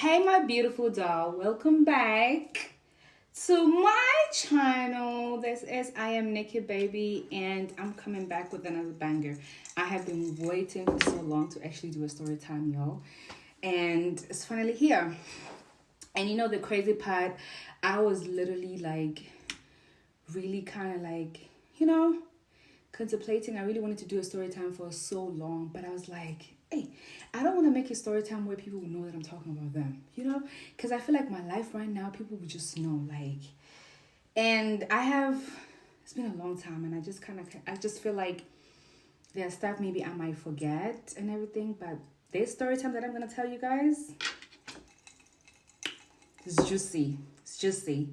Hey my beautiful doll, welcome back to my channel. This is I am Nikki baby and I'm coming back with another banger. I have been waiting for so long to actually do a story time, y'all, and it's finally here. And you know the crazy part, I was literally like really kind of like, contemplating. I really wanted to do a story time for so long, but I was like, hey, I don't want to make a story time where people will know that I'm talking about them, because I feel like my life right now, people will just know, like, and it's been a long time, and I just feel like there's stuff maybe I might forget and everything, but this story time that I'm going to tell you guys is juicy. It's juicy.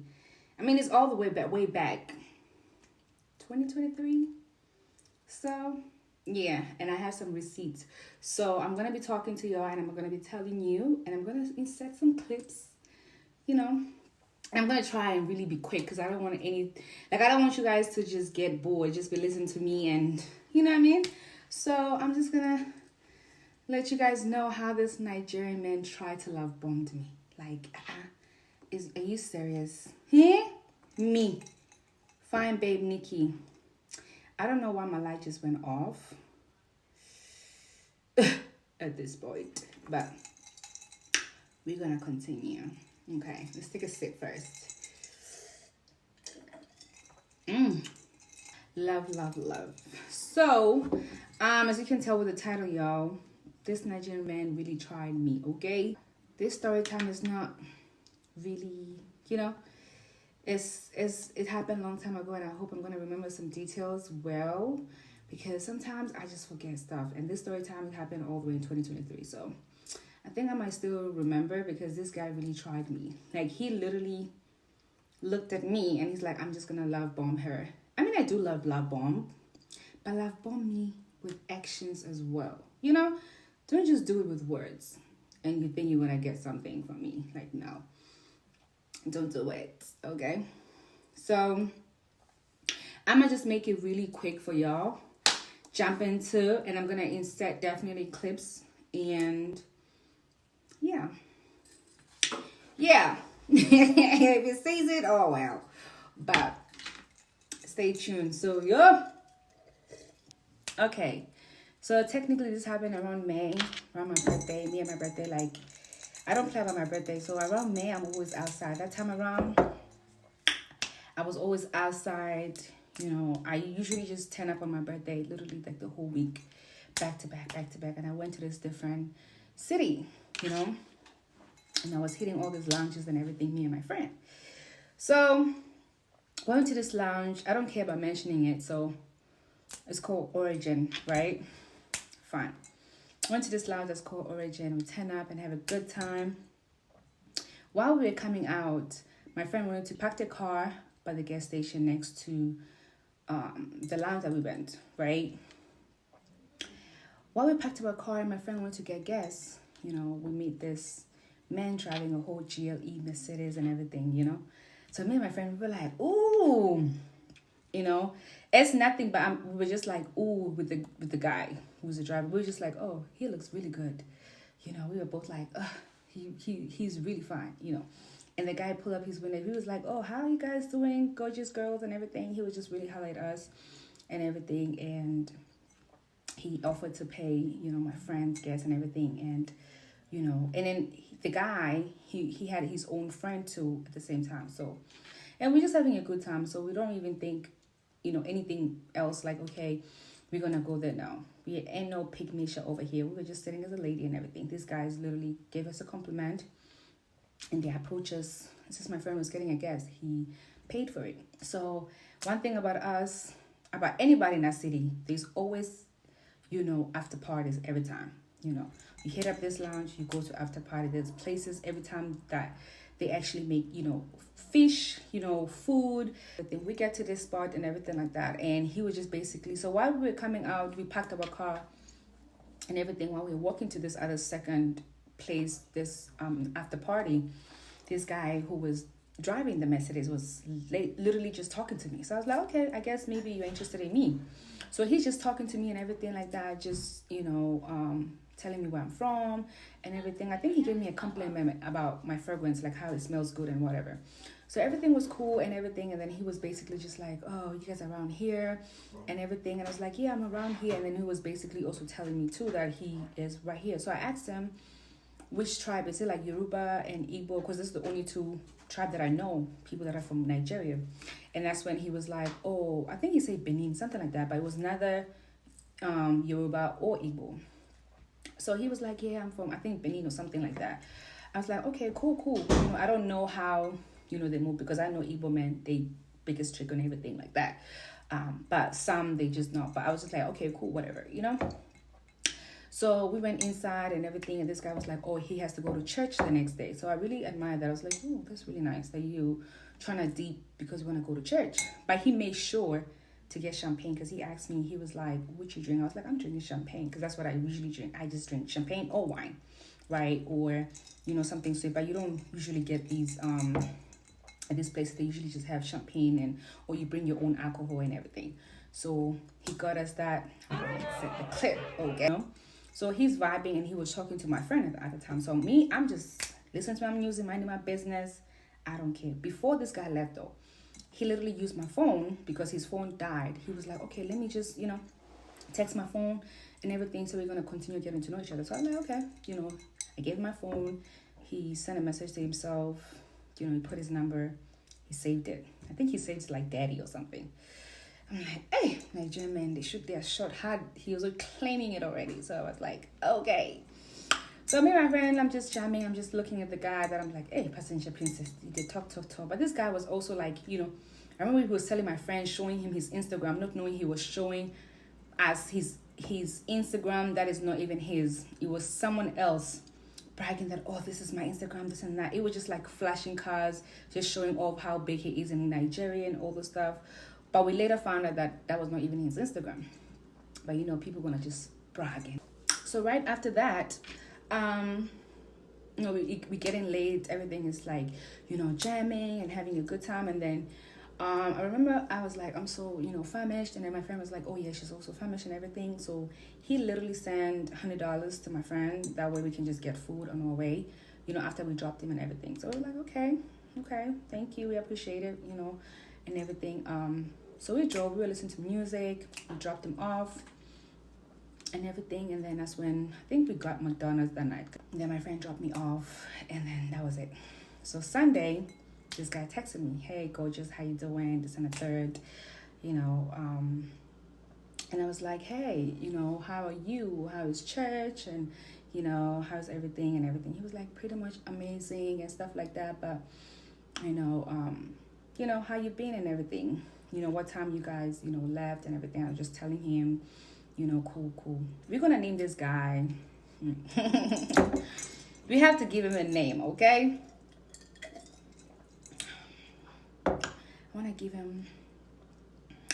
I mean, it's all the way back, 2023. So, yeah, and I have some receipts. So, I'm going to be talking to y'all and I'm going to be telling you, and I'm going to insert some clips, and I'm going to try and really be quick because I don't want I don't want you guys to just get bored, just be listening to me and, you know what I mean? So, I'm just going to let you guys know how this Nigerian man tried to love bombed me. Like, are you serious? Yeah? Me. Fine babe Nikki. I don't know why my light just went off at this point, but we're gonna continue. Okay, let's take a sip first. Love, love, love. So, as you can tell with the title, y'all, this Nigerian man really tried me, okay? This story time is not really, it happened a long time ago, and I hope I'm going to remember some details well, because sometimes I just forget stuff, and this story time happened all the way in 2023, so I think I might still remember, because this guy really tried me. Like, he literally looked at me and he's like, I'm just gonna love bomb her. I mean, I do love bomb, but love bomb me with actions as well. Don't just do it with words and you think you're gonna get something from me. Like, no, don't do it, okay? So I'm gonna just make it really quick for y'all. Jump into, and I'm gonna insert definitely clips, and yeah. If it says it, oh well. But stay tuned. So yeah. Okay. So technically this happened around May, around my birthday. Me and my birthday, like, I don't play about my birthday, so around May, I'm always outside. That time around, I was always outside. I usually just turn up on my birthday, literally like the whole week, back to back. And I went to this different city, and I was hitting all these lounges and everything, me and my friend. So, went to this lounge. I don't care about mentioning it, so it's called Origin, right? Fine. Went to this lounge that's called Origin. We turn up and have a good time. While we were coming out, my friend wanted to park the car by the gas station next to the lounge that we went, right? While we packed up our car and my friend wanted to get gas, we meet this man driving a whole GLE Mercedes and everything, So me and my friend, we were like, ooh, it's nothing, but we were just like, ooh, with the guy who was the driver. We were just like, oh, he looks really good. We were both like, he's really fine, And the guy pulled up his window. He was like, oh, how are you guys doing? Gorgeous girls and everything. He would just really highlight us and everything. And he offered to pay, my friend's gas and everything. And, and then the guy, he had his own friend too at the same time. So, and we're just having a good time. So we don't even think, anything else like, okay, we're going to go there now. We ain't no pygmy over here. We were just sitting as a lady and everything. These guys literally gave us a compliment. And they approached us. Since my friend was getting a gas, he paid for it. So one thing about us, about anybody in that city, there's always, after parties every time. You hit up this lounge, you go to after party. There's places every time that they actually make, fish, food. But then we get to this spot and everything like that. And he was just basically, so while we were coming out, we packed up our car and everything. While we were walking to this other second place, this after party, this guy who was driving the Mercedes was literally just talking to me. So I was like, okay, I guess maybe you're interested in me. So he's just talking to me and everything like that, just telling me where I'm from and everything. I think he gave me a compliment about my fragrance, like how it smells good and whatever. So everything was cool and everything. And then he was basically just like, oh, you guys are around here and everything. And I was like, yeah, I'm around here. And then he was basically also telling me too that he is right here. So I asked him, which tribe? Is it like Yoruba and Igbo? Because this is the only two tribe that I know, people that are from Nigeria. And that's when he was like, oh, I think he said Benin, something like that. But it was neither Yoruba or Igbo. So he was like, yeah, I'm from, I think, Benin or something like that. I was like, okay, cool. You know, I don't know how, you know, they move, because I know Igbo men, they biggest trick on everything like that. But some, they just not. But I was just like, okay, cool, whatever, you know. So we went inside and everything, and this guy was like, oh, he has to go to church the next day. So I really admired that. I was like, oh, that's really nice that you trying to deep because you want to go to church. But he made sure to get champagne, because he asked me, he was like, what you drink? I was like, I'm drinking champagne, because that's what I usually drink. I just drink champagne or wine, right? Or, you know, something sweet. But you don't usually get these, at this place, they usually just have champagne, and or you bring your own alcohol and everything. So he got us that. I'm going to set the clip, okay? So he's vibing, and he was talking to my friend at the time. So me, I'm just listening to my music, minding my business. I don't care. Before this guy left though, he literally used my phone because his phone died. He was like, okay, let me just, you know, text my phone and everything. So we're going to continue getting to know each other. So I'm like, okay, you know, I gave him my phone. He sent a message to himself. You know, he put his number. He saved it. I think he saved it like daddy or something. I'm like, hey, Nigerian men, they shoot their shot hard. He was claiming it already. So I was like, okay. So me and my friend, I'm just jamming. I'm just looking at the guy that I'm like, hey, passenger princess. They talk. But this guy was also like, you know, I remember he was telling my friend, showing him his Instagram, not knowing he was showing as his Instagram that is not even his. It was someone else bragging that, oh, this is my Instagram, this and that. It was just like flashing cars, just showing off how big he is in Nigeria and all the stuff. But we later found out that that was not even his Instagram. But, you know, people gonna just bragging. So right after that, you know, we getting late. Everything is like, you know, jamming and having a good time. And then I remember I was like, I'm so, you know, famished. And then my friend was like, oh, yeah, she's also famished and everything. So he literally sent $100 to my friend. That way we can just get food on our way, you know, after we dropped him and everything. So we're like, okay, thank you. We appreciate it, you know, and everything. So we drove. We were listening to music. We dropped him off and everything. And then that's when I think we got McDonald's that night. And then my friend dropped me off. And then that was it. So Sunday, this guy texted me, hey, gorgeous, how you doing? This and the third, you know. And I was like, hey, you know, how are you? How is church? And, you know, how's everything and everything? He was like, pretty much amazing and stuff like that. But, you know, how you been and everything? You know, what time you guys, you know, left and everything. I was just telling him, you know, cool. We're going to name this guy. We have to give him a name, okay? I want to give him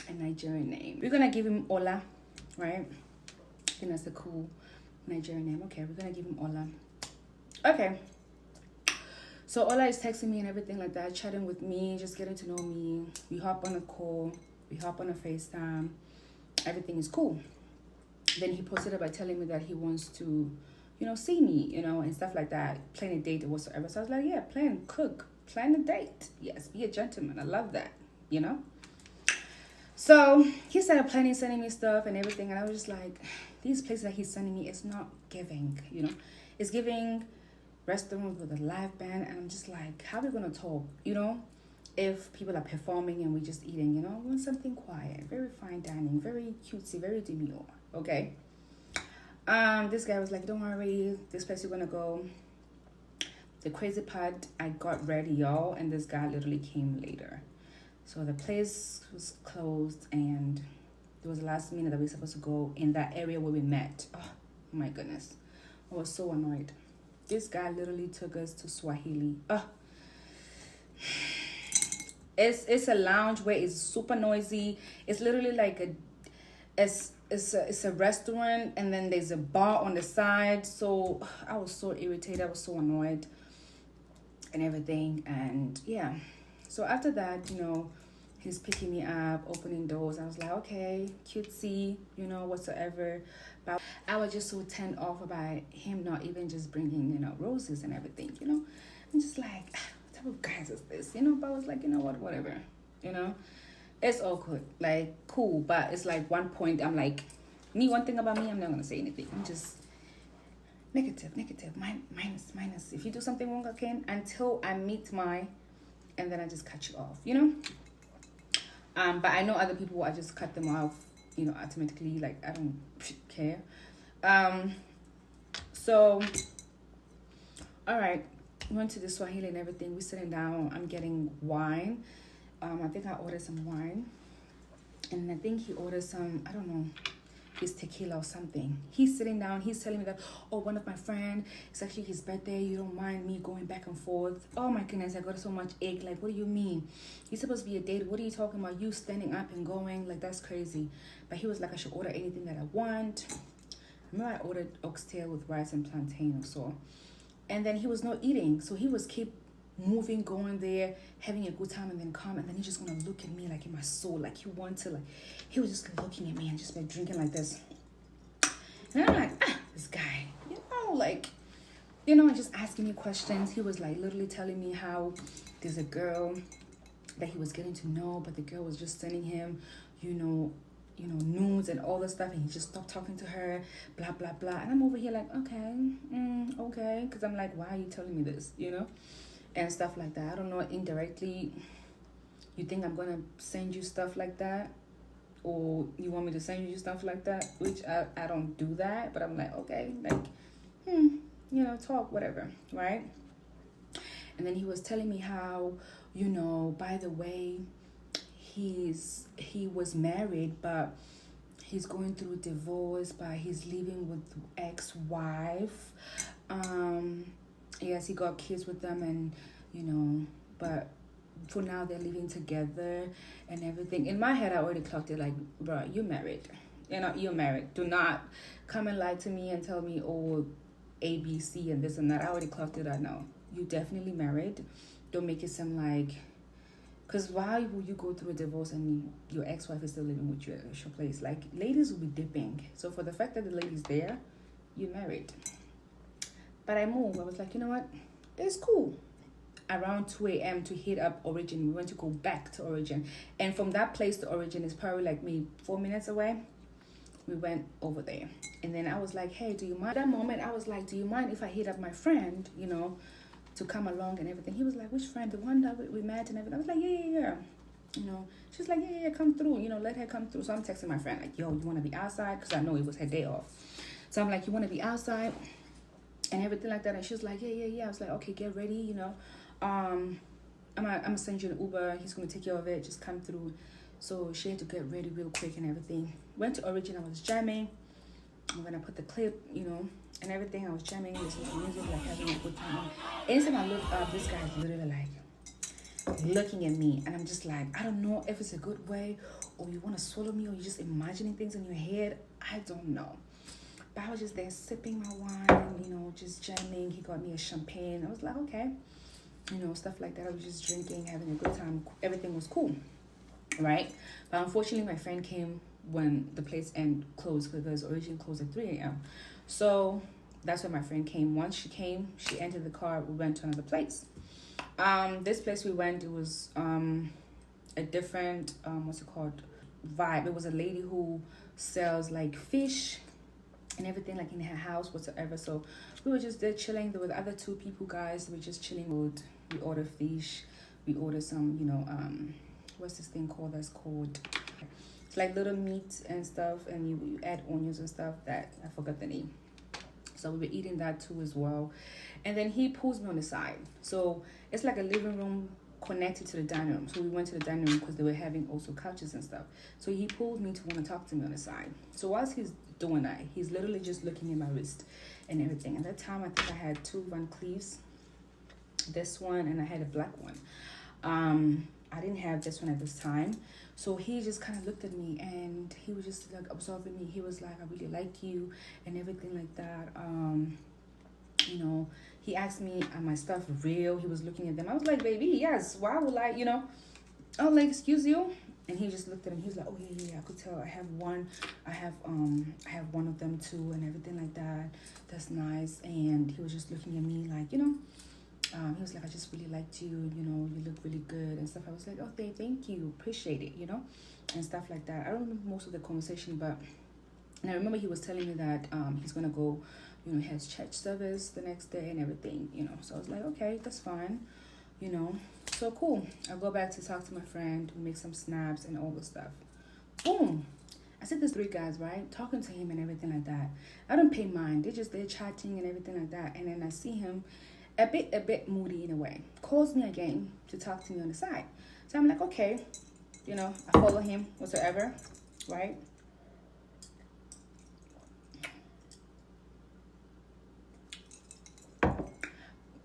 a Nigerian name. We're going to give him Ola, right? I think that's a cool Nigerian name. Okay, we're going to give him Ola. Okay. So Ola is texting me and everything like that, chatting with me, just getting to know me. We hop on a call. We hop on a FaceTime. Everything is cool. Then he posted it by telling me that he wants to, you know, see me, you know, and stuff like that. Plan a date or whatsoever. So I was like, yeah, plan a date. Yes, be a gentleman. I love that, you know. So he started planning, sending me stuff and everything. And I was just like, these places that he's sending me, it's not giving, you know. It's giving restaurant with a live band. And I'm just like, how are we going to talk, you know, if people are performing and we're just eating, you know. I want something quiet, very fine dining, very cutesy, very demure, okay. This guy was like, don't worry, this place you're going to go. The crazy part, I got ready, y'all, and this guy literally came later. So the place was closed, and it was the last minute that we were supposed to go in that area where we met. Oh, my goodness. I was so annoyed. This guy literally took us to Swahili. It's a lounge where it's super noisy. It's literally like it's a restaurant, and then there's a bar on the side. So I was so irritated. I was so annoyed and everything. And yeah, so after that, you know, He's picking me up, opening doors. I was like, okay, cutesy, you know, whatsoever. But I was just so turned off about him not even just bringing, you know, roses and everything, you know. I'm just like, what type of guys is this, you know? But I was like, you know what, whatever, you know. It's awkward, like, cool. But it's like one point, I'm like, one thing about me, I'm not going to say anything. I'm just negative, minus. If you do something wrong, okay, until I meet my, and then I just cut you off, you know. But I know other people, I just cut them off, you know, automatically. Like, I don't care. So, all right, we went to the Swahili and everything. We're sitting down. I'm getting wine. I think I ordered some wine, and I think he ordered some, I don't know, his tequila or something. He's sitting down, he's telling me that, oh, one of my friend, it's actually his birthday, you don't mind me going back and forth. Oh my goodness, I got so much egg. Like, what do you mean? He's supposed to be a date. What are you talking about? You standing up and going? Like, that's crazy. But he was like, I should order anything that I want. I remember I ordered oxtail with rice and plantain or so. And then he was not eating, so he was keep moving, going there, having a good time, and then come, and then he's just gonna look at me like in my soul, like he wanted to, like, he was just looking at me and just like drinking like this. And I'm like, this guy, you know, like, you know, just asking me questions. He was like literally telling me how there's a girl that he was getting to know, but the girl was just sending him, you know, nudes and all this stuff, and he just stopped talking to her, blah blah blah. And I'm over here like, okay, because I'm like, why are you telling me this, you know, and stuff like that. I don't know, indirectly, you think I'm gonna send you stuff like that, or you want me to send you stuff like that, which I don't do that, but I'm like, okay, like, you know, talk, whatever, right? And then he was telling me how, you know, by the way, he was married, but he's going through divorce, but he's living with ex-wife. Yes, he got kids with them, and you know, but for now they're living together and everything. In my head, I already clocked it, like, bro, you're married. You know, you're married. Do not come and lie to me and tell me, oh, A, B, C, and this and that. I already clocked it. I know you definitely married. Don't make it seem like, because why would you go through a divorce and your ex-wife is still living with you at your place? Like, ladies will be dipping. So for the fact that the lady's there, you're married. But I moved. I was like, you know what? It's cool. Around 2 a.m. to hit up Origin. We went to go back to Origin. And from that place to Origin is probably like me 4 minutes away. We went over there. And then I was like, hey, do you mind? At that moment, I was like, do you mind if I hit up my friend, you know, to come along and everything? He was like, which friend? The one that we met and everything. I was like, yeah. You know, she's like, yeah, come through. You know, let her come through. So I'm texting my friend like, yo, you want to be outside? Because I know it was her day off. So I'm like, you want to be outside? And everything like that. And she was like, yeah. I was like, okay, get ready, you know. I'm gonna send you an Uber. He's gonna take care of it. Just come through. So she had to get ready real quick and everything. Went to Origin. I was jamming. I'm gonna put the clip, you know, and everything. I was jamming, listening to music, like having a good time. Anytime I look up, this guy is literally like looking at me, and I'm just like, I don't know if it's a good way, or you want to swallow me, or you're just imagining things in your head. I don't know. But I was just there sipping my wine, you know, just jamming. He got me a champagne. I was like, okay, you know, stuff like that. I was just drinking, having a good time. Everything was cool, right? But unfortunately, my friend came when the place closed, because Origin closed at 3 a.m. So that's when my friend came. Once she came, she entered the car. We went to another place. This place we went, it was a different what's it called, vibe. It was a lady who sells like fish and everything, like in her house whatsoever. So we were just there chilling. There were the other two people, guys. We were just chilling. We ordered fish. We ordered some, you know, what's this thing called? That's called, it's like little meat and stuff, and you add onions and stuff. That I forgot the name. So we were eating that too as well. And then he pulls me on the side. So it's like a living room connected to the dining room. So we went to the dining room because they were having also couches and stuff. So he pulled me to want to talk to me on the side. So whilst he's doing that, he's literally just looking at my wrist and everything. At that time, I think I had 2 Van Cleefs, this one, and I had a black one. I didn't have this one at this time. So he just kind of looked at me, and he was just like observing me. He was like, I really like you and everything like that. You know, he asked me, are my stuff real? He was looking at them. I was like, baby, yes. Why would I, you know? oh, like, excuse you. And he just looked at him. He was like, oh yeah, yeah, I could tell. I have one of them too, and everything like that. That's nice. And he was just looking at me like, he was like, I just really liked you. You look really good and stuff. I was like, oh, thank you, appreciate it. And stuff like that. I don't remember most of the conversation, but and I remember he was telling me that he's gonna go, he has church service the next day and everything. So I was like, okay, that's fine. So cool. I go back to talk to my friend, make some snaps and all the stuff. Boom. I see these three guys, right? Talking to him and everything like that. I don't pay mind. They're chatting and everything like that. And then I see him a bit moody in a way. Calls me again to talk to me on the side. So I'm like, okay, I follow him whatsoever, right?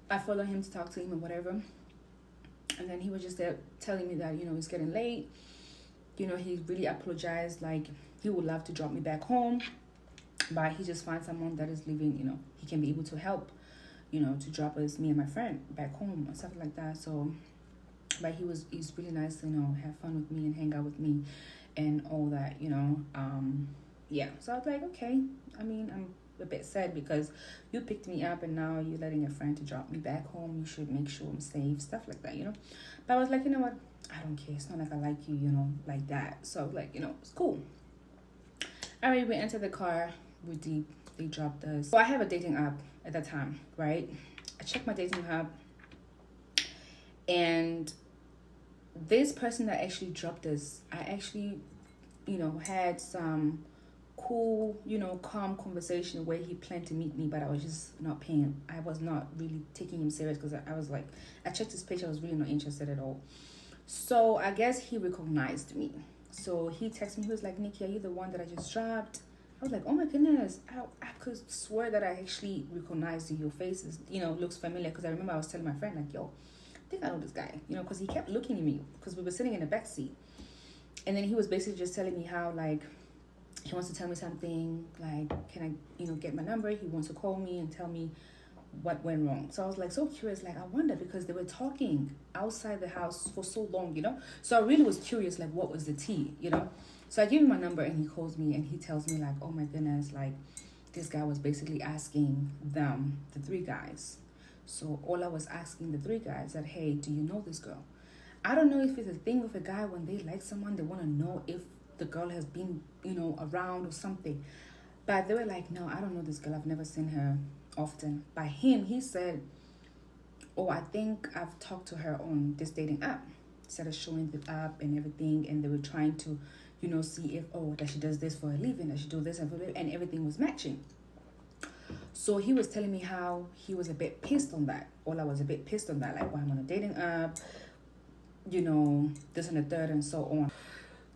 I follow him to talk to him or whatever. And then he was just there telling me that, it's getting late. He really apologized. Like, he would love to drop me back home. But he just finds someone that is living, he can be able to help, to drop us, me and my friend, back home or something like that. So, but he's really nice to, have fun with me and hang out with me and all that, yeah. So I was like, okay. I mean, I'm a bit sad because you picked me up and now you're letting a friend to drop me back home. You should make sure I'm safe, stuff like that, But I was like, you know what? I don't care. It's not like I like you, like that. So like, it's cool. All right, we entered the car. They dropped us. So I have a dating app at that time, right? I checked my dating app, and this person that actually dropped us, I actually, had some cool, calm conversation where he planned to meet me, but I was just not paying. I was not really taking him serious because I was like, I checked his page. I was really not interested at all. So I guess he recognized me. So he texted me. He was like, Nikki, are you the one that I just dropped? I was like, oh my goodness. I could swear that I actually recognized your face. Looks familiar. Because I remember I was telling my friend, like, yo, I think I know this guy. Because he kept looking at me. Because we were sitting in the back seat. And then he was basically just telling me how, like, he wants to tell me something. Like, can I, get my number? He wants to call me and tell me what went wrong. So I was like so curious, like I wonder, because they were talking outside the house for so long, so I really was curious, like what was the tea, so I give him my number and he calls me and he tells me like, oh my goodness, like this guy was basically asking them, the three guys. So all I was asking the three guys that, hey, do you know this girl? I don't know if it's a thing with a guy when they like someone, they want to know if the girl has been around or something. But they were like, no, I don't know this girl, I've never seen her often. By him, he said, oh, I think I've talked to her on this dating app. Started showing the app and everything, and they were trying to see if, that she does this for a living, that she do this and everything was matching. So he was telling me how he was a bit pissed on that. I was a bit pissed on that, like, why I'm on a dating app, this and the third and so on.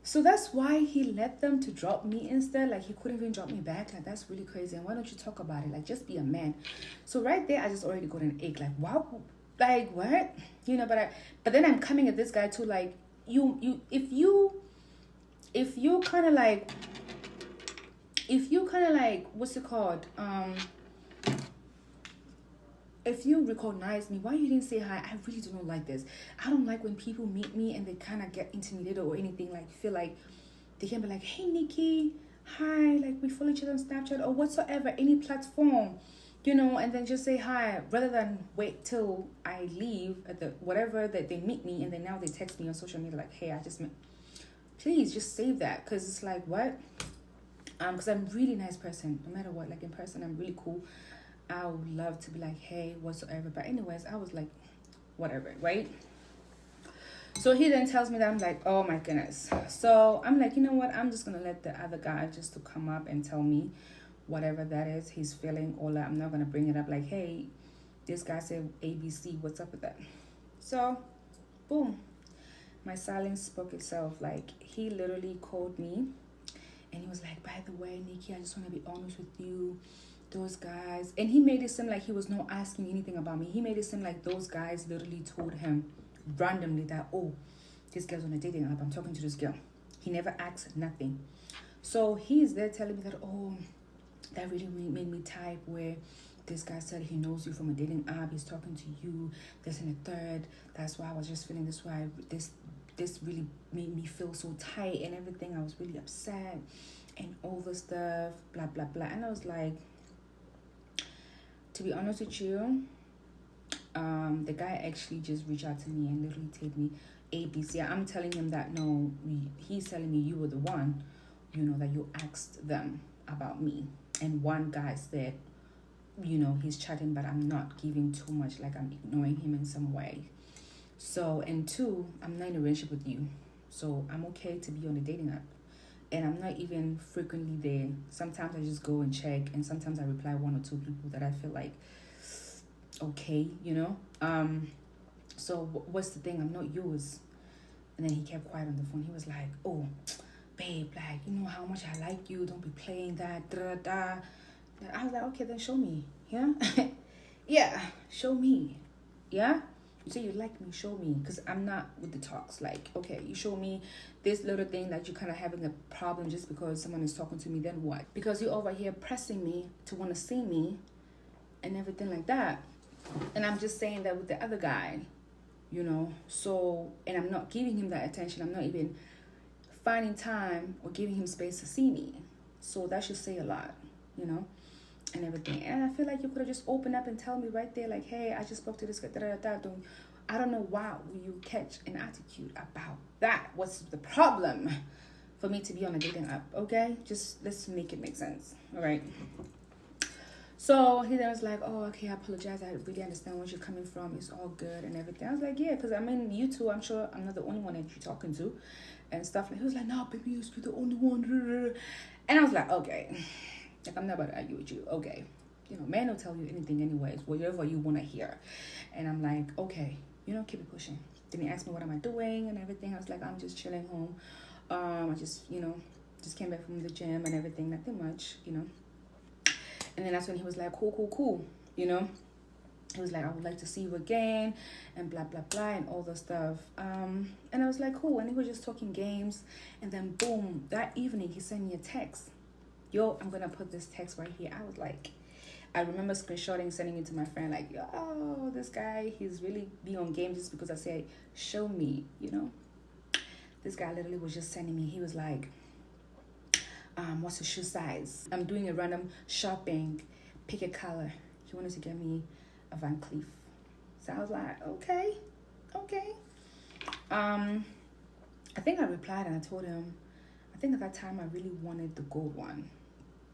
So that's why he let them to drop me instead. Like, he couldn't even drop me back. Like, that's really crazy. And why don't you talk about it? Like, just be a man. So right there, I just already got an ache. Like, wow, like what? But then I'm coming at this guy too. Like, if you kind of like, what's it called? If you recognize me, why you didn't say hi? I really don't like this. I don't like when people meet me and they kind of get intimidated or anything. Like, feel like they can be like, hey, Nikki, hi. Like, we follow each other on Snapchat or whatsoever, any platform, and then just say hi rather than wait till I leave at the whatever that they meet me and then now they text me on social media like, hey, I just met. Please just save that, because it's like, what? Because I'm a really nice person, no matter what. Like, in person, I'm really cool. I would love to be like, hey, whatsoever. But anyways, I was like, whatever, right? So he then tells me that. I'm like, oh my goodness. So I'm like, you know what? I'm just going to let the other guy just to come up and tell me whatever that is he's feeling. Or I'm not going to bring it up like, hey, this guy said ABC. What's up with that? So, boom. My silence spoke itself. Like, he literally called me. And he was like, by the way, Nikki, I just want to be honest with you. Those guys, and he made it seem like he was not asking anything about me. He made it seem like those guys literally told him randomly that, oh, this girl's on a dating app, I'm talking to this girl. He never asked nothing. So he's there telling me that, oh, that really made me type, where this guy said he knows you from a dating app, he's talking to you, this and the third. That's why I was just feeling this way. this really made me feel so tight and everything. I was really upset and all this stuff, blah blah blah. And I was like, to be honest with you, the guy actually just reached out to me and literally told me ABC. I'm telling him that no, he's telling me you were the one, that you asked them about me. And one guy said, he's chatting, but I'm not giving too much, like I'm ignoring him in some way. So, and two, I'm not in a relationship with you. So I'm okay to be on the dating app. And I'm not even frequently there. Sometimes I just go and check, and sometimes I reply one or two people that I feel like, okay, So what's the thing? I'm not yours. And then he kept quiet on the phone. He was like, oh, babe, like, you know how much I like you. Don't be playing that, da, da. And I was like, okay, then show me. Yeah? Yeah, show me. Yeah? You say you like me, show me. Because I'm not with the talks. Like, okay, you show me this little thing that you're kind of having a problem just because someone is talking to me, then what? Because you're over here pressing me to want to see me and everything like that. And I'm just saying that with the other guy, So, and I'm not giving him that attention. I'm not even finding time or giving him space to see me. So that should say a lot, and everything. And I feel like you could have just opened up and tell me right there, like, hey, I just spoke to this guy, I don't know why you catch an attitude about that. What's the problem for me to be on a dating app? Okay, just let's make it make sense. All right. So he then was like, oh, okay, I apologize. I really understand where you're coming from. It's all good and everything. I was like, yeah, because I mean, you two, I'm sure I'm not the only one that you're talking to and stuff. Like, he was like, no, baby, you're the only one. And I was like, okay, like, I'm not about to argue with you. Okay. Man will tell you anything anyways, whatever you want to hear. And I'm like, okay, keep it pushing. Then he asked me, what am I doing and everything. I was like, I'm just chilling home. I just came back from the gym and everything. Nothing much, And then that's when he was like, cool. He was like, I would like to see you again and blah, blah, blah and all the stuff. And I was like, cool. And he was just talking games. And then boom, that evening he sent me a text. Yo, I'm going to put this text right here. I was like, I remember screenshotting, sending it to my friend. Like, yo, this guy, he's really being on game just because I said, show me, This guy literally was just sending me. He was like, what's the shoe size? I'm doing a random shopping, pick a color. He wanted to get me a Van Cleef. So I was like, okay. I think I replied and I told him, I think at that time I really wanted the gold one.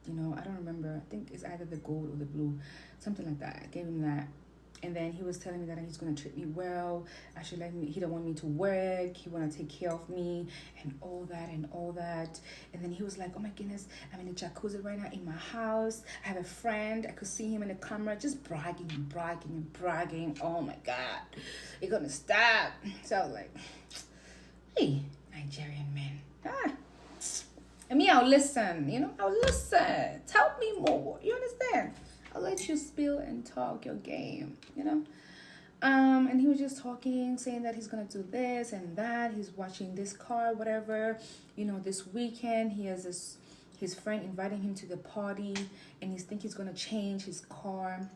I don't remember. I think it's either the gold or the blue, something like that. I gave him that. And then he was telling me that he's going to treat me well. Actually, he don't want me to work. He want to take care of me and all that. And then he was like, oh my goodness, I'm in a jacuzzi right now in my house. I have a friend. I could see him in the camera just bragging. Oh my God, you're going to stop. So I was like, hey, Nigerian man. And me, I'll listen, I'll listen. Tell me more. You understand? I'll let you spill and talk your game, And he was just talking, saying that he's going to do this and that. He's watching this car, whatever. This weekend, he has his friend inviting him to the party. And he's thinking he's going to change his car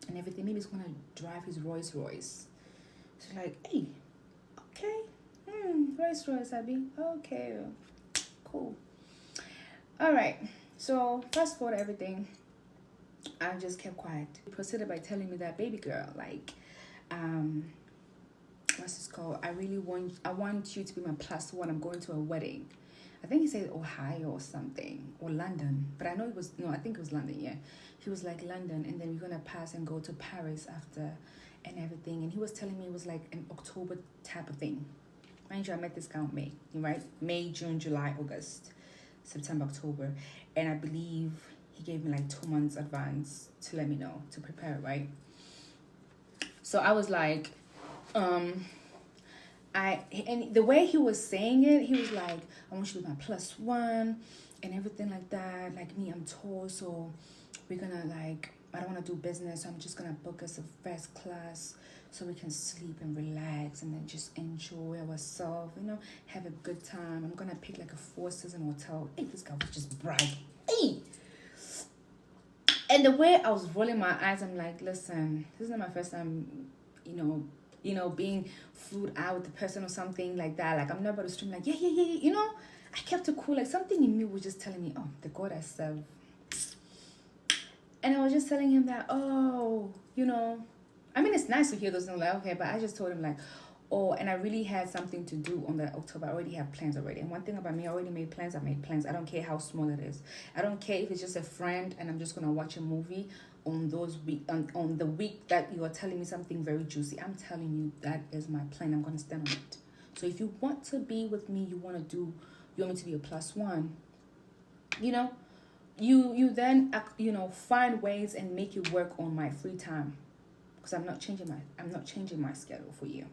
and everything. Maybe he's going to drive his Rolls Royce. So like, hey, okay. Rolls Royce, Abby. Okay, cool. All right. So fast forward everything. I just kept quiet. He proceeded by telling me that, baby girl, like, what's this called? I want you to be my plus one. I'm going to a wedding. I think he said Ohio or something, or London. But I think it was London, yeah. He was like, London, and then we're going to pass and go to Paris after and everything. And he was telling me it was like an October type of thing. Mind you, I met this guy in May, right? May, June, July, August, September, October. And I believe he gave me like 2 months advance to let me know, to prepare, right? So I was like, and the way he was saying it, he was like, I want you to be my plus one and everything like that. Like me, I'm tall, so we're gonna like, I don't want to do business, so I'm just gonna book us a first class so we can sleep and relax and then just enjoy ourselves, have a good time. I'm gonna pick like a 4-season hotel. Hey, this guy was just bragging. Hey! And the way I was rolling my eyes, I'm like, listen, this is not my first time, being flued out with the person or something like that. Like, I'm not about to stream like, yeah. I kept it cool. Like, something in me was just telling me, oh, the God I serve. And I was just telling him that, oh, I mean, it's nice to hear those things, like, okay, but I just told him, like, oh, and I really had something to do on that October. I already have plans already. And one thing about me, I already made plans. I made plans. I don't care how small it is. I don't care if it's just a friend and I'm just going to watch a movie on on the week that you are telling me something very juicy. I'm telling you, that is my plan. I'm going to stand on it. So if you want to be with me, you want me to be a +1, you then, find ways and make it work on my free time. Because I'm not changing my schedule for you.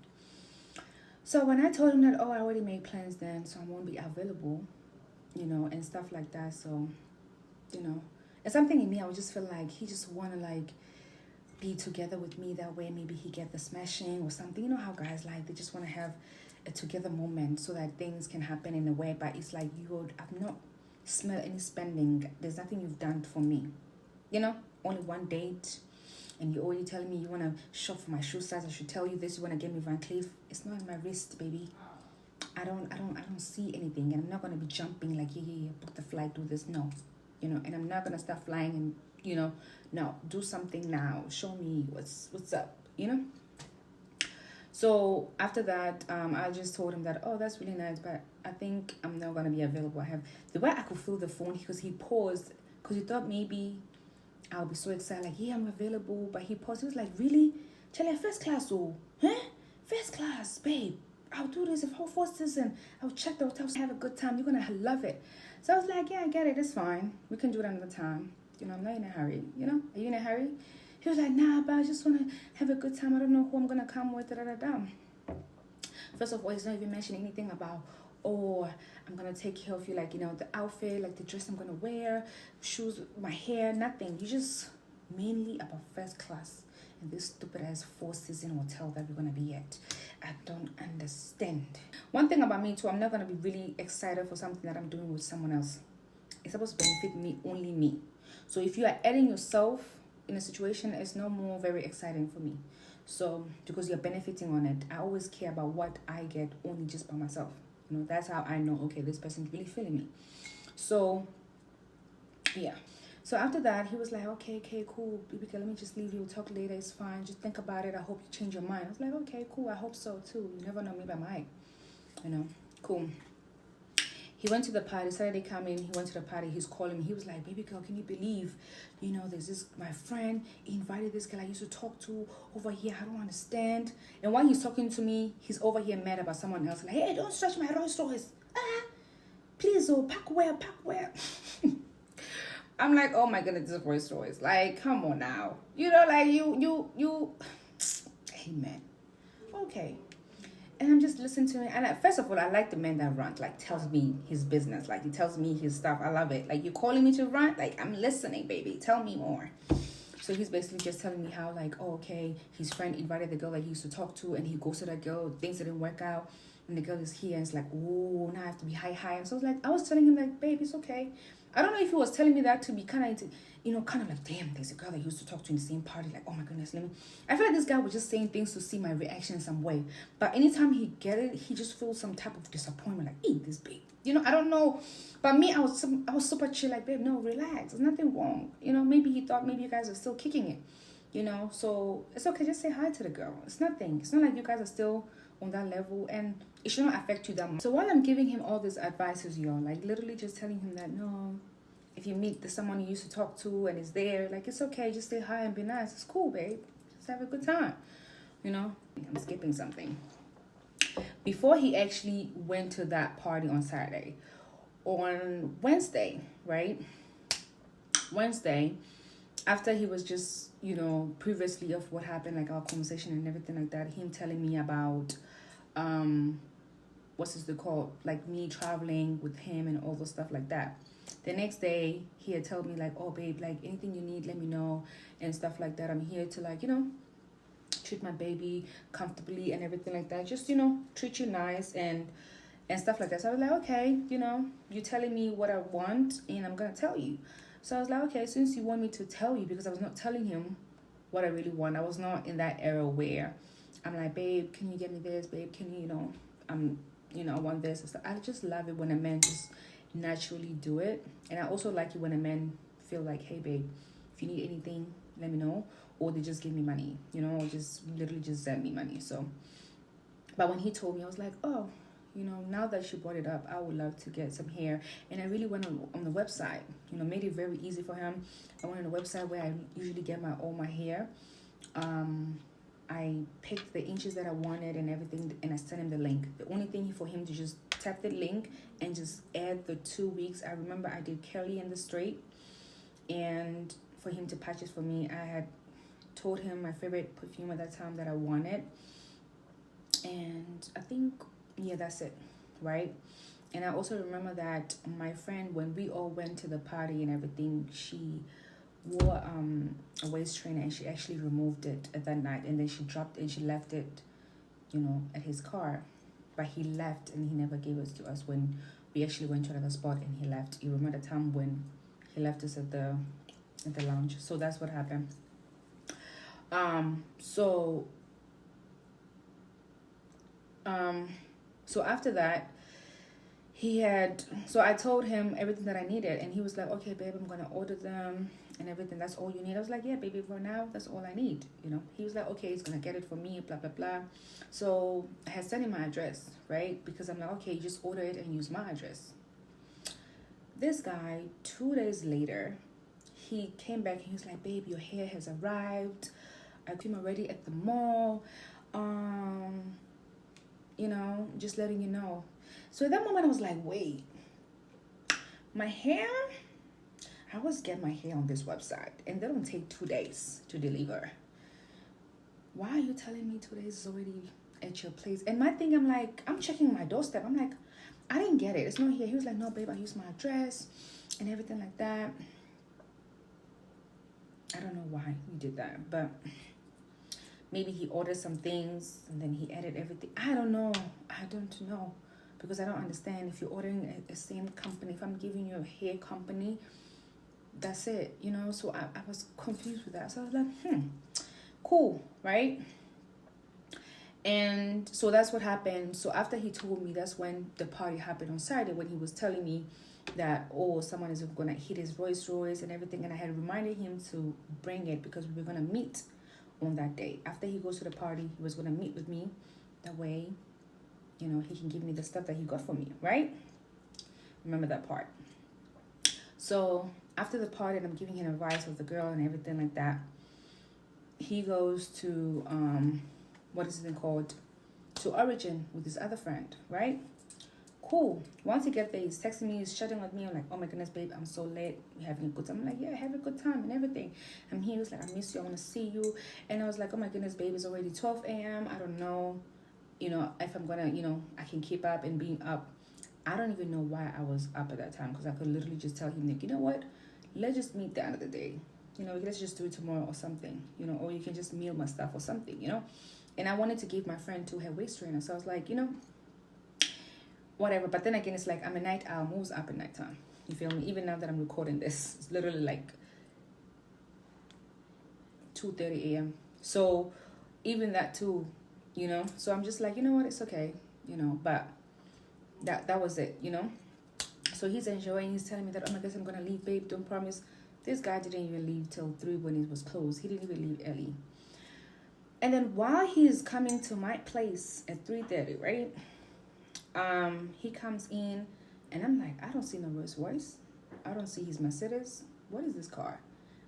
So when I told him that, oh, I already made plans then, so I won't be available, and stuff like that. So, and something in me, I would just feel like he just want to, like, be together with me that way. Maybe he get the smashing or something. You know how guys, like, they just want to have a together moment so that things can happen in a way. But it's like, I've not smelled any spending. There's nothing you've done for me. Only one date. And you're already telling me you want to shop for my shoe size. I should tell you this. You want to get me Van Cleef. It's not in my wrist, baby. I don't see anything. And I'm not going to be jumping like, yeah, book the flight, do this. No. And I'm not going to start flying and, no, do something now. Show me what's up, So after that, I just told him that, oh, that's really nice, but I think I'm not going to be available. The way I could feel the phone, because he paused, because he thought maybe I'll be so excited, like, yeah, I'm available. But he paused. He was like, really? Charlie, first class, oh, huh? First class, babe. I'll do this. If whole force isn't, I'll check the hotels, have a good time. You're gonna love it. So I was like, yeah, I get it. It's fine. We can do it another time. I'm not in a hurry. Are you in a hurry? He was like, nah, but I just want to have a good time. I don't know who I'm gonna come with. First of all, he's not even mentioning anything about, oh, I'm going to take care of you, like, the outfit, like the dress I'm going to wear, shoes, my hair, nothing. You just mainly about first class in this stupid-ass 4-season hotel that we're going to be at. I don't understand. One thing about me, too, I'm not going to be really excited for something that I'm doing with someone else. It's supposed to benefit me, only me. So if you are adding yourself in a situation, it's no more very exciting for me. So, because you're benefiting on it, I always care about what I get only just by myself. That's how I know, okay, this person's really feeling me. So, yeah. So after that, he was like, okay, cool. Baby, let me just leave you. We'll talk later. It's fine. Just think about it. I hope you change your mind. I was like, okay, cool. I hope so, too. You never know me by my, cool. He went to the party. Saturday coming, he went to the party. He's calling me. He was like, baby girl, can you believe, there's this, my friend, he invited this girl I used to talk to over here. I don't understand. And while he's talking to me, he's over here mad about someone else. Like, hey, don't stretch my Rolls Royce. Please, pack where. I'm like, oh my goodness, this Rolls Royce. Like, come on now. Like, you. Amen. Okay. And I'm just listening to him. And first of all, I like the man that rant, like, tells me his business. Like, he tells me his stuff. I love it. Like, you're calling me to rant? Like, I'm listening, baby. Tell me more. So he's basically just telling me how, like, oh, okay, his friend invited the girl that he used to talk to, and he goes to that girl. Things didn't work out. And the girl is here, and it's like, oh, now I have to be high. And so I was telling him, like, babe, it's okay. I don't know if he was telling me that to be kind of like, damn, there's a girl that he used to talk to in the same party. Like, oh my goodness, I feel like this guy was just saying things to see my reaction in some way. But anytime he get it, he just feels some type of disappointment. Like, eat this babe. I don't know. But me, I was super chill. Like, babe, no, relax. There's nothing wrong. Maybe he thought maybe you guys are still kicking it. So it's okay. Just say hi to the girl. It's nothing. It's not like you guys are still on that level, and it should not affect you that much. So while I'm giving him all these advices, y'all, like, literally just telling him that, no, if you meet someone you used to talk to and is there, like, it's okay, just say hi and be nice. It's cool, babe. Just have a good time. I'm skipping something. Before he actually went to that party on Saturday, on Wednesday, right? Wednesday, after he was just, previously of what happened, like our conversation and everything like that, him telling me about, what's this called? Like, me traveling with him and all the stuff like that. The next day, he had told me, like, oh, babe, like, anything you need, let me know, and stuff like that. I'm here to, like, treat my baby comfortably and everything like that. Just, treat you nice and stuff like that. So I was like, okay, you're telling me what I want, and I'm going to tell you. So I was like, okay, since you want me to tell you, because I was not telling him what I really want. I was not in that era where I'm like, babe, can you get me this? Babe, can you, I want this. So I just love it when a man just naturally do it. And I also like it when a man feel like, hey, babe, if you need anything, let me know. Or they just give me money, or just literally just send me money. So, but when he told me, I was like, oh, now that she brought it up, I would love to get some hair. And I really went on the website, made it very easy for him. I went on the website where I usually get all my hair. I picked the inches that I wanted and everything, and I sent him the link. The only thing for him to just tap the link and just add the 2 weeks. I remember I did curly and the straight, and for him to purchase for me, I had told him my favorite perfume at that time that I wanted, and I think, yeah, that's it, right? And I also remember that my friend, when we all went to the party and everything, she wore a waist trainer, and she actually removed it at that night, and then she dropped it and she left it at his car. But he left and he never gave it to us when we actually went to another spot, and he left. You remember the time when he left us at the lounge? So that's what happened. So after that, I told him everything that I needed, and he was like, okay, babe, I'm gonna order them and everything. That's all you need? I was like, yeah, baby, for now, that's all I need. He was like, okay, he's gonna get it for me, blah blah blah. So I had sent him my address, right? Because I'm like, okay, just order it and use my address. This guy, 2 days later, he came back and he was like, babe, your hair has arrived. I'm already at the mall. Just letting you know. So at that moment, I was like, wait, my hair? I was getting my hair on this website, and they don't take 2 days to deliver. Why are you telling me 2 days is already at your place? And my thing, I'm like, I'm checking my doorstep. I'm like, I didn't get it. It's not here. He was like, no, babe, I used my address and everything like that. I don't know why he did that, but maybe he ordered some things and then he added everything. I don't know. Because I don't understand. If you're ordering a same company, if I'm giving you a hair company, that's it, So I was confused with that. So I was like, cool, right? And so that's what happened. So after he told me, that's when the party happened on Saturday, when he was telling me that, someone is going to hit his Rolls Royce and everything. And I had reminded him to bring it because we were going to meet on that day. After he goes to the party, he was going to meet with me. That way, he can give me the stuff that he got for me, right? Remember that part. So after the party, and I'm giving him advice of the girl and everything like that, he goes to, what is it called? To Origin with his other friend, right? Cool. Once he gets there, he's texting me, he's chatting with me. I'm like, oh my goodness, babe, I'm so late. We're having a good time. I'm like, yeah, have a good time and everything. And he was like, I miss you. I want to see you. And I was like, oh my goodness, babe, it's already 12 a.m. I don't know, if I'm going to, I can keep up and being up. I don't even know why I was up at that time, because I could literally just tell him, like, you know what? Let's just meet the end of the day. Let's just do it tomorrow or something, or you can just meal my stuff or something, And I wanted to give my friend to her waist trainer. So I was like, whatever. But then again, it's like, I'm a night owl. I'm always up at nighttime. You feel me? Even now that I'm recording this, it's literally like 2:30 a.m. So even that too, So I'm just like, you know what? It's okay, But that was it, So he's enjoying. He's telling me that, oh my gosh, I'm going to leave, babe. Don't promise. This guy didn't even leave till 3 when it was closed. He didn't even leave early. And then while he's coming to my place at 3:30, right? He comes in, and I'm like, I don't see no Rolls Royce. I don't see his Mercedes. What is this car?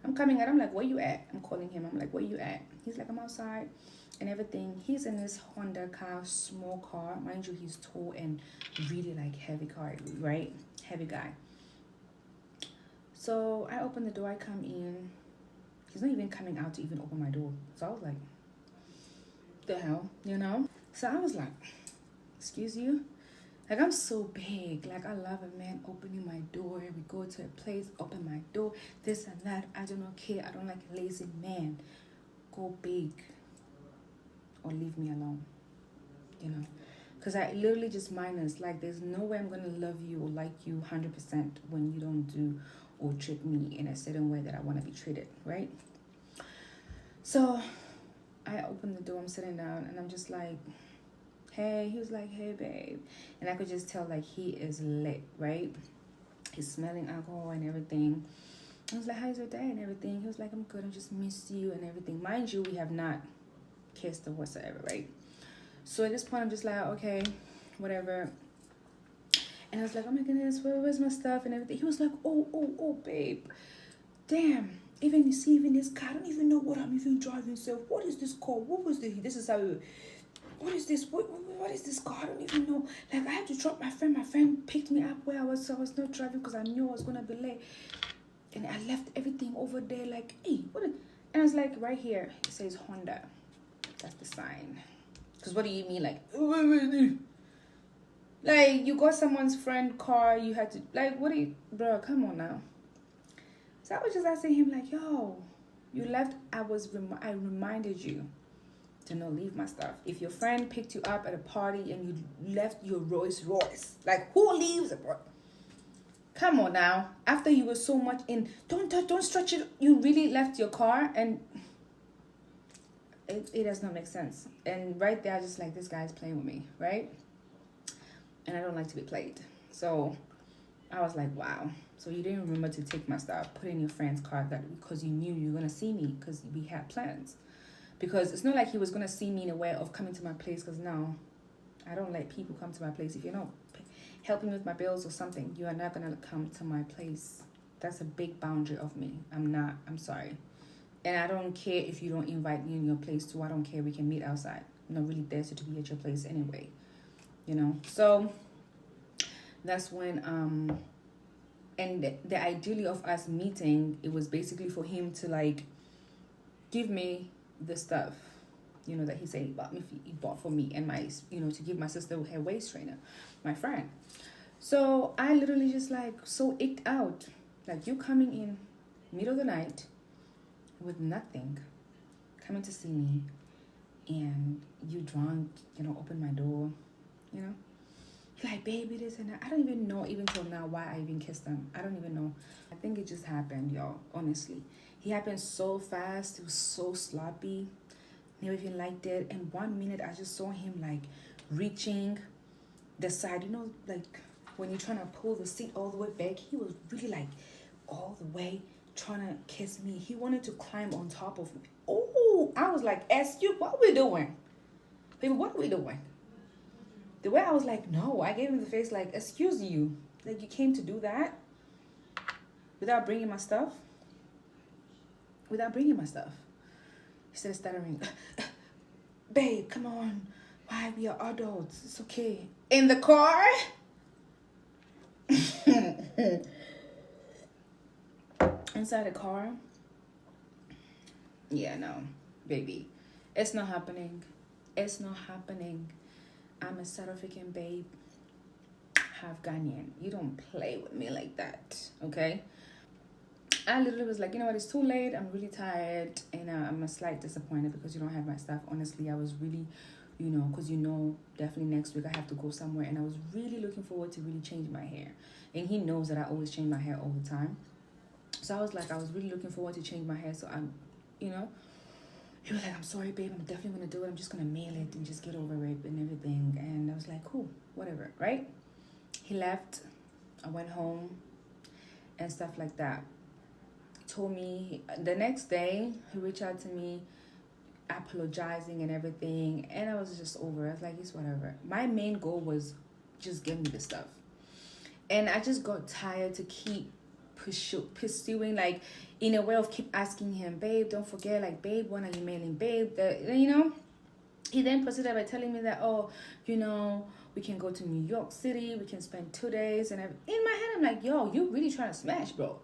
I'm coming out. I'm like, where you at? I'm calling him. I'm like, where you at? He's like, I'm outside and everything. He's in this Honda car, small car. Mind you, he's tall and really like heavy car, right? Heavy guy. So I open the door. I come in. He's not even coming out to even open my door. So I was like, the hell, So I was like, excuse you? Like, I'm so big. Like, I love a man opening my door. We go to a place, open my door, this and that. I don't care. I don't like a lazy man. Go big or leave me alone, Because I literally just minus. Like, there's no way I'm going to love you or like you 100% when you don't do or treat me in a certain way that I want to be treated, right? So I opened the door, I'm sitting down, and I'm just like, hey. He was like, hey, babe. And I could just tell, like, he is lit, right? He's smelling alcohol and everything. I was like, how's your day and everything? He was like, I'm good, I just miss you and everything. Mind you, we have not kissed or whatsoever, right? So at this point, I'm just like, okay, whatever. And I was like, oh my goodness, where's my stuff and everything? He was like, oh, babe. Damn. Even you see, even this car, I don't even know what I'm even driving. So what is this car? What was this is how what is this? What is this car? I don't even know. Like, I had to drop my friend. My friend picked me up where I was, so I was not driving because I knew I was gonna be late. And I left everything over there, like, hey, what is... And I was like, right here, it says Honda. That's the sign. Because what do you mean, like, like, you got someone's friend car, you had to, like, what do you, bro, come on now. So I was just asking him, like, yo, you left, I reminded you to not leave my stuff. If your friend picked you up at a party and you left your Rolls Royce, like, who leaves a party? Come on now. After you were so much in, don't stretch it. You really left your car, and it does not make sense. And right there, I just like, this guy's playing with me, right? And I don't like to be played. So I was like, wow. So you didn't remember to take my stuff, put in your friend's car, that because you knew you were gonna see me, because we had plans. Because it's not like he was gonna see me in a way of coming to my place. Because no, I don't let people come to my place. If you're not helping with my bills or something, you are not gonna come to my place. That's a big boundary of me. I'm sorry. And I don't care if you don't invite me in your place too. I don't care. We can meet outside. I'm not really there to be at your place anyway, you know. So that's when and the ideally of us meeting, it was basically for him to like give me the stuff, you know, that he said he bought for me and my, you know, to give my sister her waist trainer, my friend. So I literally just like so icked out, like, you coming in middle of the night with nothing, coming to see me, and you drunk, you know, open my door, you know. You're like, baby, this and that. I don't even know even till now why I even kissed him. I don't even know. I think it just happened, y'all, honestly. He happened so fast. It was so sloppy. Never even liked it. And 1 minute, I just saw him like reaching the side, you know, like when you're trying to pull the seat all the way back. He was really like all the way trying to kiss me. He wanted to climb on top of me. Oh, I was like, you, what are we doing? Baby, what are we doing? The way I was like, no, I gave him the face like, excuse you. Like, you came to do that without bringing my stuff? Without bringing my stuff. He started stuttering. Babe, come on. Why? We are adults. It's okay. In the car? Inside the car? Yeah, no, baby. It's not happening. It's not happening. I'm a South African babe, half Ghanaian. You don't play with me like that, okay? I literally was like, you know what, it's too late. I'm really tired, and I'm a slight disappointed because you don't have my stuff. Honestly, I was really, you know, because you know, definitely next week I have to go somewhere, and I was really looking forward to really change my hair. And he knows that I always change my hair all the time. So I was like, I was really looking forward to change my hair. So I'm, you know, he was like, I'm sorry, babe, I'm definitely going to do it. I'm just going to mail it and just get over it and everything. And I was like, cool, whatever, right? He left. I went home and stuff like that. He told me the next day, he reached out to me apologizing and everything. And I was just over it. I was like, it's whatever. My main goal was just give me the stuff. And I just got tired to keep pursuing, like, in a way of keep asking him, babe, don't forget, like, babe, when are you mailing, babe, you know. He then proceeded by telling me that, oh, you know, we can go to New York City, we can spend 2 days, and in my head I'm like, yo, you really trying to smash, bro?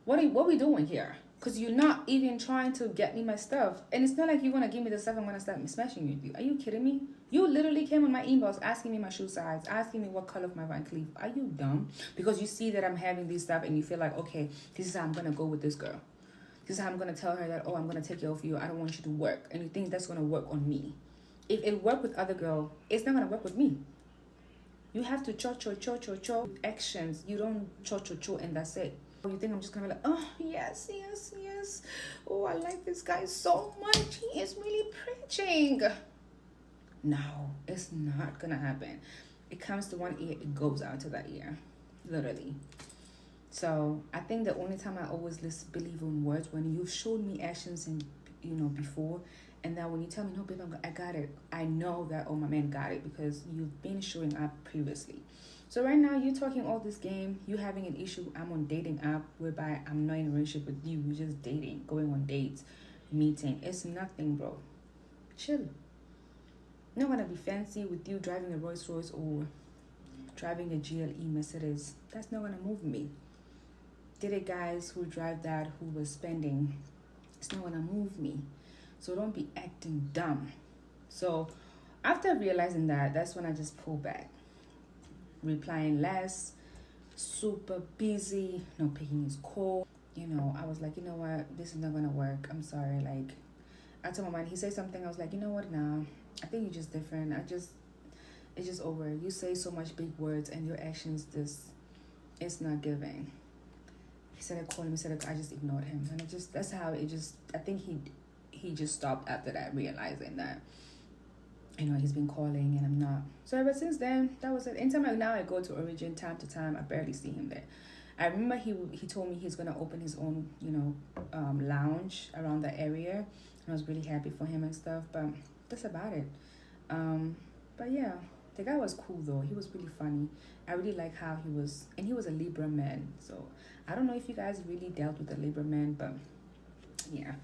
What we doing here? Because you're not even trying to get me my stuff, and it's not like you're gonna give me the stuff I'm gonna start smashing you. Are you kidding me? You literally came on my inbox asking me my shoe size, asking me what color of my Van Cleef. Are you dumb? Because you see that I'm having this stuff and you feel like, okay, this is how I'm going to go with this girl. This is how I'm going to tell her that, oh, I'm going to take care of you. I don't want you to work. And you think that's going to work on me. If it worked with other girl, it's not going to work with me. You have to cho actions. You don't cho and that's it. You think I'm just gonna be like, oh yes, yes, yes, oh I like this guy so much, he is really preaching. No, it's not gonna happen. It comes to one ear, it goes out to that ear, literally. So I think the only time I always believe in words, when you've showed me actions and before, and then when you tell me, no babe, I got it, I know that, oh, my man got it, because you've been showing up previously. So right now you're talking all this game, you having an issue. I'm on dating app whereby I'm not in a relationship with you, we're just dating, going on dates, meeting. It's nothing, bro. Chill. Not gonna be fancy with you driving a Rolls Royce or driving a GLE Mercedes. That's not gonna move me. Did it guys who drive that, who was spending, it's not gonna move me. So don't be acting dumb. So after realizing that, that's when I just pull back. Replying less, super busy, not picking his call. I was like, you know what, this is not gonna work. I'm sorry. Like, I told my mind, he said something, I was like, you know what, nah, I think you're just different. It's just over. You say so much big words and your actions it's not giving. He said I called him, he said I just ignored him. And that's how I think he just stopped after that, realizing that, he's been calling and I'm not. So ever since then, that was it. Anytime now I go to Origin, time to time, I barely see him there. I remember he told me he's going to open his own, lounge around the area. And I was really happy for him and stuff, but that's about it. But yeah, the guy was cool though. He was really funny. I really like how he was, and he was a Libra man. So I don't know if you guys really dealt with a Libra man, but yeah,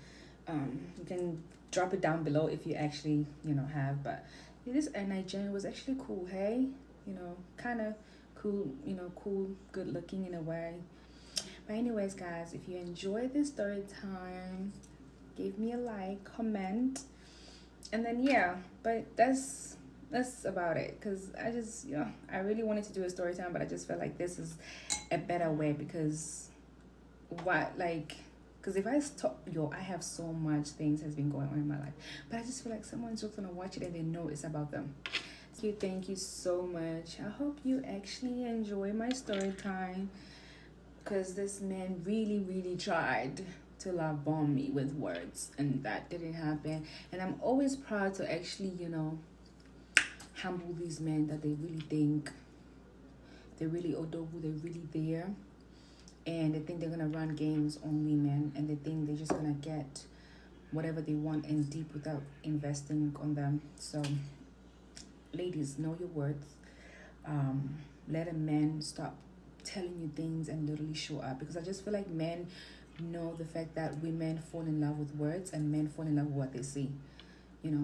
you can drop it down below if you actually, have. But this Nigerian was actually cool. Hey, kind of cool, cool, good looking in a way. But anyways, guys, if you enjoyed this story time, give me a like, comment, and then yeah. But that's about it, because I just I really wanted to do a story time, but I just felt like this is a better way, because if I stop, I have so much things has been going on in my life, but I just feel like someone's just gonna watch it and they know it's about them. Thank you so much. I hope you actually enjoy my story time, because this man really, really tried to love bomb me with words, and that didn't happen. And I'm always proud to actually, humble these men that they really think they're really odogu, they're really there, and they think they're gonna run games on women, and they think they're just gonna get whatever they want and deep without investing on them. So ladies, know your worth. Let a man stop telling you things and literally show up, because I just feel like men know the fact that women fall in love with words and men fall in love with what they see,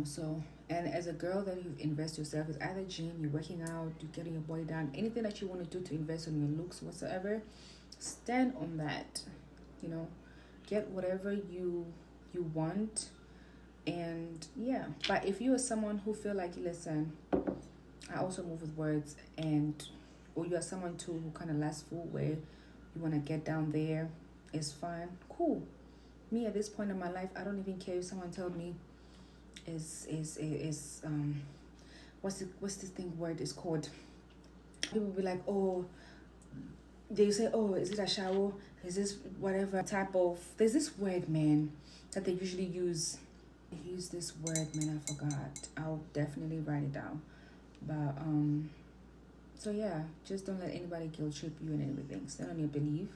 so. And as a girl, that you invest yourself, is either gym, you're working out, you're getting your body down, anything that you want to do to invest on your looks whatsoever, stand on that. Get whatever you want. And yeah, but if you are someone who feel like, listen, I also move with words, or you are someone too who kind of last full, where you want to get down there, it's fine, cool. Me at this point in my life, I don't even care if someone tells me what's this thing word is called. People will be like, oh, they say, oh, is it a shower? Is this whatever type of, there's this word, man, that they usually use. They use this word, man, I forgot. I'll definitely write it down. But so yeah, just don't let anybody guilt trip you and everything. Stand on your belief,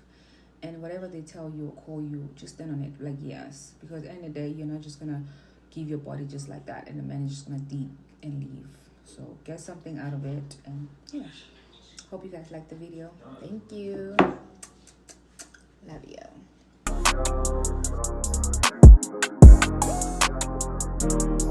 and whatever they tell you or call you, just stand on it. Like, yes, because at the end of the day, you're not just gonna give your body just like that, and the man is just gonna deep and leave. So get something out of it, and yeah. Hope you guys liked the video. Thank you. Love you.